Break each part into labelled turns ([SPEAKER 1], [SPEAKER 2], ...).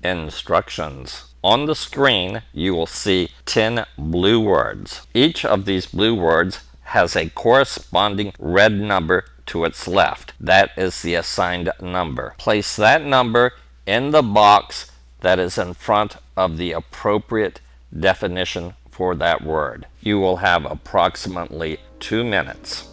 [SPEAKER 1] Instructions. On the screen, you will see 10 blue words. Each of these blue words has a corresponding red number to its left. That is the assigned number. Place that number in the box that is in front of the appropriate definition for that word. You will have approximately 2 minutes.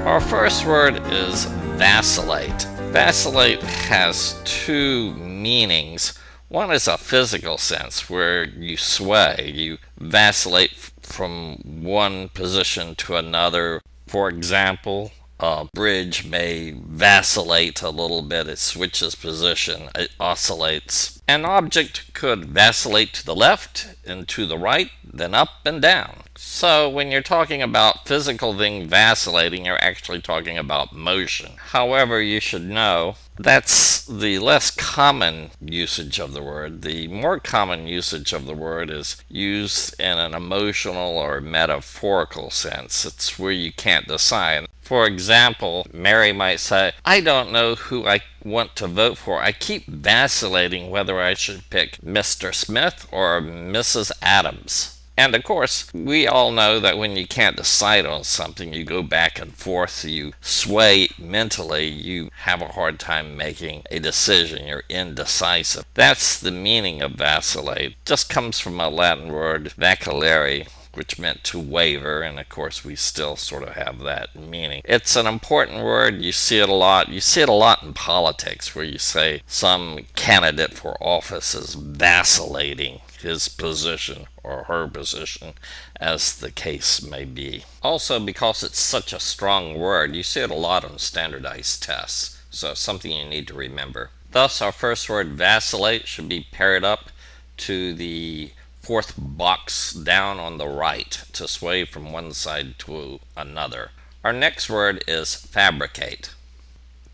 [SPEAKER 1] Our first word is vacillate. Vacillate has two meanings. One is a physical sense where you sway, you vacillate from one position to another. For example, a bridge may vacillate a little bit, it switches position, it oscillates. An object could vacillate to the left and to the right, then up and down. So when you're talking about physical thing vacillating, you're actually talking about motion. However, you should know that's the less common usage of the word. The more common usage of the word is used in an emotional or metaphorical sense. It's where you can't decide. For example, Mary might say, I don't know who I want to vote for. I keep vacillating whether I should pick Mr. Smith or Mrs. Adams. And of course, we all know that when you can't decide on something, you go back and forth, you sway mentally, you have a hard time making a decision, you're indecisive. That's the meaning of vacillate. It just comes from a Latin word, vacillare, which meant to waver, and of course we still sort of have that meaning. It's an important word. You see it a lot. You see it a lot in politics where you say some candidate for office is vacillating his position or her position, as the case may be. Also, because it's such a strong word, you see it a lot on standardized tests, so it's something you need to remember. Thus, our first word, vacillate, should be paired up to the fourth box down on the right to sway from one side to another. Our next word is fabricate.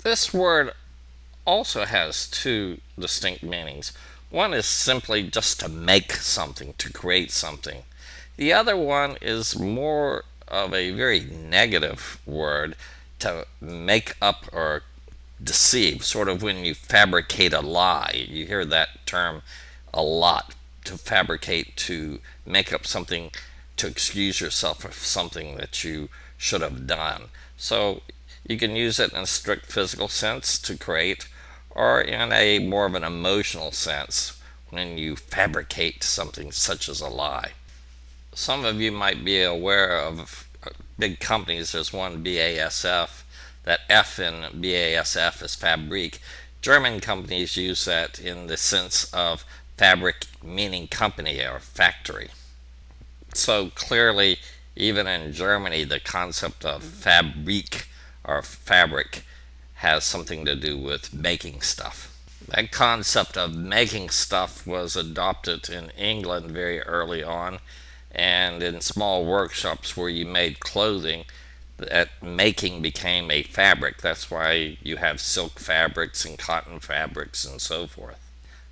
[SPEAKER 1] This word also has two distinct meanings. One is simply just to make something, to create something. The other one is more of a very negative word, to make up or deceive, sort of when you fabricate a lie. You hear that term a lot, to fabricate, to make up something to excuse yourself for something that you should have done. So you can use it in a strict physical sense to create, or in a more of an emotional sense when you fabricate something such as a lie. Some of you might be aware of big companies. There's one, BASF. That F in BASF is Fabrik. German companies use that in the sense of fabric meaning company or factory. So clearly, even in Germany, the concept of Fabrik or fabric has something to do with making stuff. That concept of making stuff was adopted in England very early on, and in small workshops where you made clothing, that making became a fabric. That's why you have silk fabrics and cotton fabrics and so forth.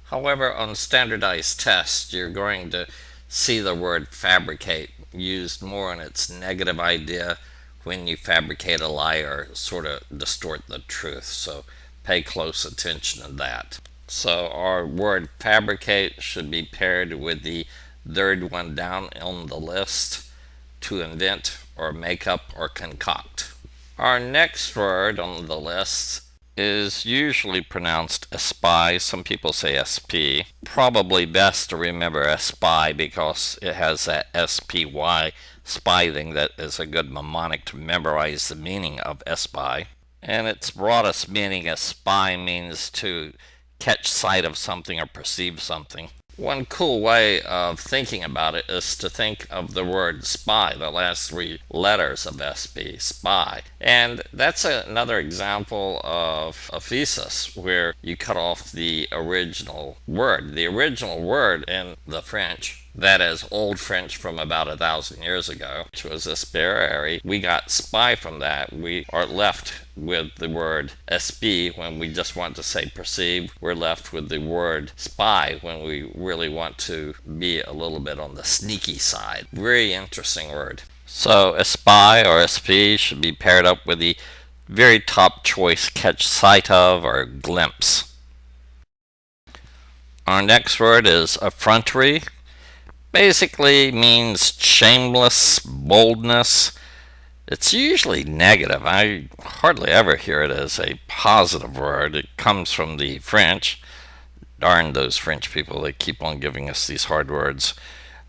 [SPEAKER 1] However, on standardized tests, you're going to see the word fabricate used more in its negative idea when you fabricate a lie or sort of distort the truth. So pay close attention to that. So our word fabricate should be paired with the third one down on the list: to invent or make up or concoct. Our next word on the list is usually pronounced espy. Some people say SP. Probably best to remember espy because it has that SPY spy thing that is a good mnemonic to memorize the meaning of espy. And its broadest meaning, espy means to catch sight of something or perceive something. One cool way of thinking about it is to think of the word spy, the last three letters of SP, spy. And that's another example of a thesis where you cut off the original word. The original word in the French, that is Old French from about 1,000 years ago, which was espérer. We got spy from that. We are left with the word espy when we just want to say perceive. We're left with the word spy when we really want to be a little bit on the sneaky side. Very interesting word. So espy or SP should be paired up with the very top choice: catch sight of or glimpse. Our next word is effrontery. Basically means shameless boldness. It's usually negative. I hardly ever hear it as a positive word. It comes from the French. Darn those French people, they keep on giving us these hard words.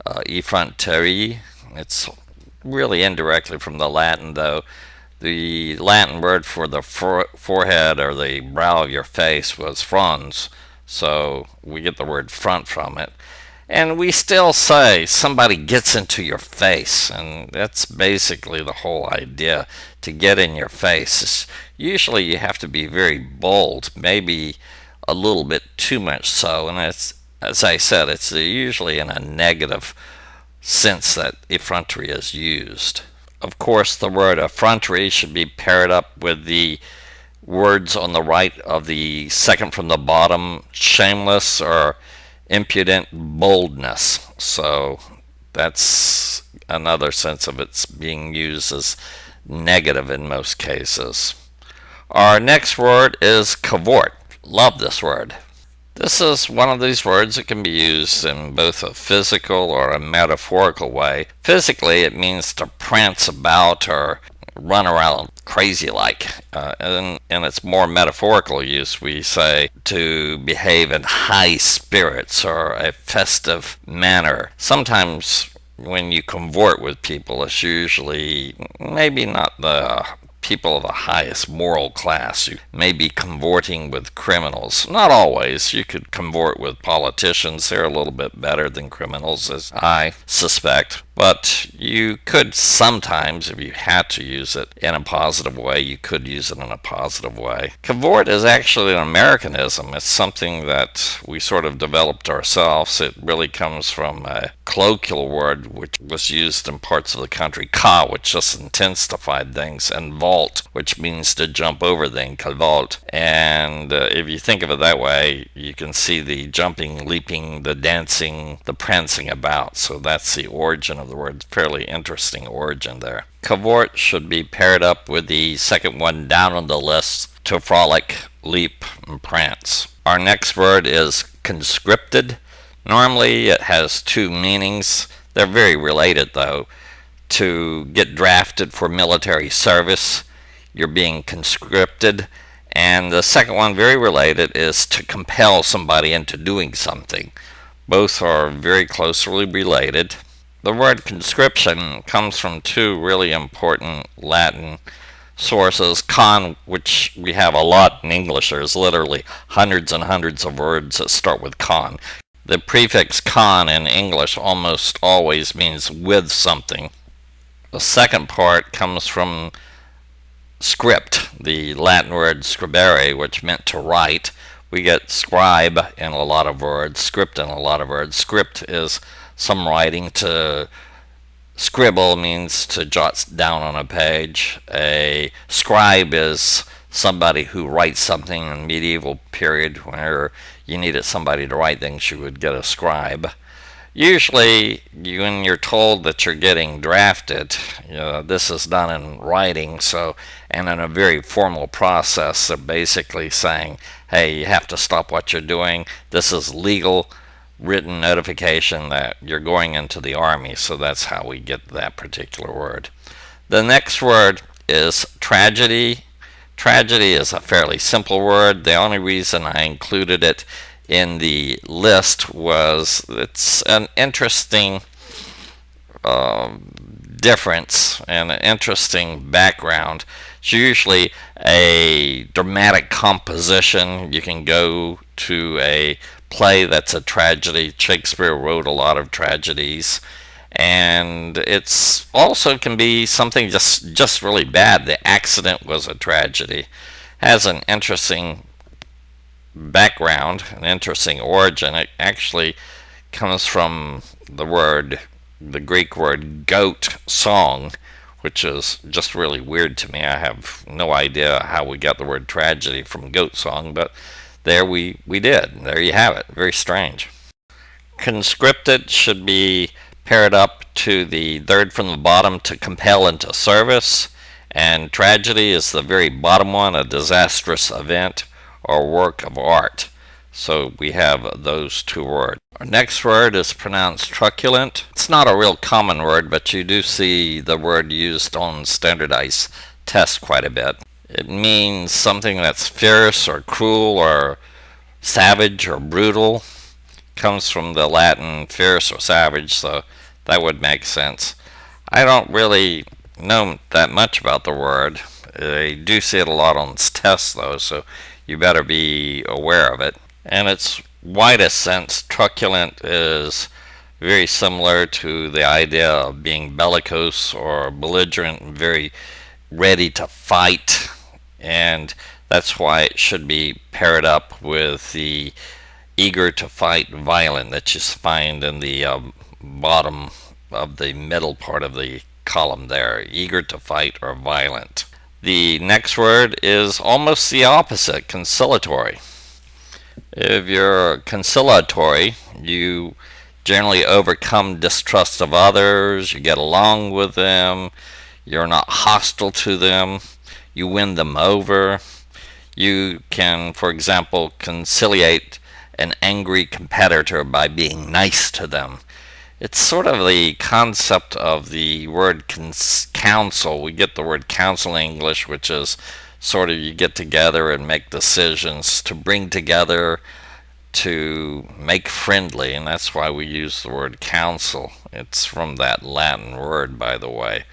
[SPEAKER 1] Effronterie. It's really indirectly from the Latin, though. The Latin word for the forehead or the brow of your face was frons, so we get the word front from it. And we still say somebody gets into your face, and that's basically the whole idea, to get in your face. Usually you have to be very bold, maybe a little bit too much so, and it's, as I said, it's usually in a negative sense that effrontery is used. Of course, the word effrontery should be paired up with the words on the right of the second from the bottom: shameless or impudent boldness. So that's another sense of it's being used as negative in most cases. Our next word is cavort. Love this word. This is one of these words that can be used in both a physical or a metaphorical way. Physically, it means to prance about or run around crazy like. And in its more metaphorical use, we say to behave in high spirits or a festive manner. Sometimes when you cavort with people, it's usually maybe not the people of the highest moral class. You may be cavorting with criminals. Not always. You could cavort with politicians. They're a little bit better than criminals, as I suspect. But you could sometimes, if you had to use it in a positive way, you could use it in a positive way. Cavort is actually an Americanism. It's something that we sort of developed ourselves. It really comes from a colloquial word which was used in parts of the country: ca, which just intensified things, and vault, which means to jump over things, cavalt. And if you think of it that way, you can see the jumping, leaping, the dancing, the prancing about. So that's the origin of the word. Fairly interesting origin there. Cavort should be paired up with the second one down on the list: to frolic, leap, and prance. Our next word is conscripted. Normally it has two meanings. They're very related though. To get drafted for military service, you're being conscripted. And the second one, very related, is to compel somebody into doing something. Both are very closely related. The word conscription comes from two really important Latin sources: con, which we have a lot in English. There's literally hundreds and hundreds of words that start with con. The prefix con in English almost always means with something. The second part comes from script, the Latin word scribere, which meant to write. We get scribe in a lot of words, script in a lot of words. Script is some writing. To scribble means to jot down on a page. A scribe is somebody who writes something in the medieval period where you needed somebody to write things, you would get a scribe. Usually, when you're told that you're getting drafted, this is done in writing, and in a very formal process. They're basically saying, hey, you have to stop what you're doing. This is legal written notification that you're going into the army, so that's how we get that particular word. The next word is tragedy. Tragedy is a fairly simple word. The only reason I included it in the list was it's an interesting difference and an interesting background. It's usually a dramatic composition. You can go to a play that's a tragedy. Shakespeare wrote a lot of tragedies, and it's also can be something just really bad. The accident was a tragedy. Has an interesting background, an interesting origin. It actually comes from the Greek word goat song, which is just really weird to me. I have no idea how we got the word tragedy from goat song, but there we did. There you have it. Very strange. Conscripted should be paired up to the third from the bottom, to compel into service, and tragedy is the very bottom one, a disastrous event or work of art. So we have those two words. Our next word is pronounced truculent. It's not a real common word, but you do see the word used on standardized tests quite a bit. It means something that's fierce or cruel or savage or brutal. Comes from the Latin fierce or savage, so that would make sense. I don't really know that much about the word. I do see it a lot on tests, though, so you better be aware of it. In its widest sense, truculent is very similar to the idea of being bellicose or belligerent and very ready to fight, and that's why it should be paired up with the eager to fight, violent that you find in the bottom of the middle part of the column there. Eager to fight or violent. The next word is almost the opposite, conciliatory. If you're conciliatory, you generally overcome distrust of others, you get along with them, you're not hostile to them, you win them over. You can, for example, conciliate an angry competitor by being nice to them. It's sort of the concept of the word counsel. We get the word counsel in English, which is sort of you get together and make decisions to bring together, to make friendly, and that's why we use the word counsel. It's from that Latin word, by the way.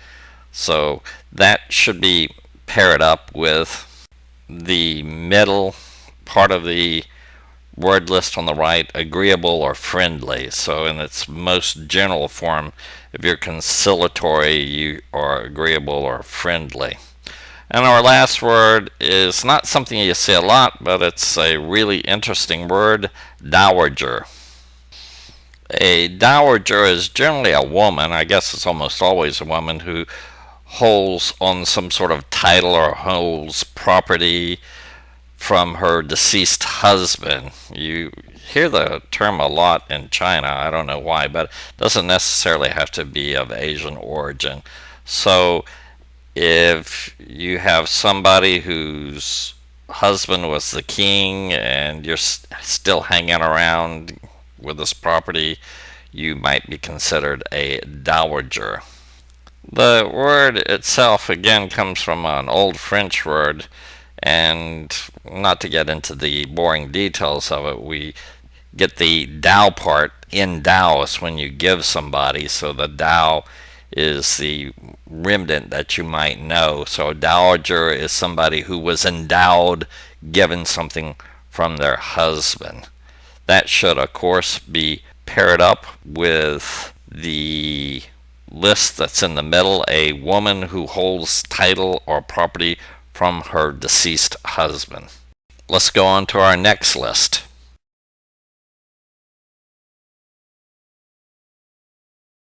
[SPEAKER 1] So that should be paired up with the middle part of the word list on the right, agreeable or friendly. So in its most general form, if you're conciliatory, you are agreeable or friendly. And our last word is not something you see a lot, but it's a really interesting word, dowager. A dowager is generally a woman, I guess it's almost always a woman, who holds on some sort of title or holds property from her deceased husband. You hear the term a lot in China. I don't know why, but it doesn't necessarily have to be of Asian origin. So if you have somebody whose husband was the king and you're still hanging around with this property, you might be considered a dowager. The word itself again comes from an old French word, and not to get into the boring details of it, we get the Tao part. In Tao is when you give somebody, so the Tao is the remnant that you might know. So a dowager is somebody who was endowed, given something from their husband. That should, of course, be paired up with the list that's in the middle, a woman who holds title or property from her deceased husband. Let's go on to our next list.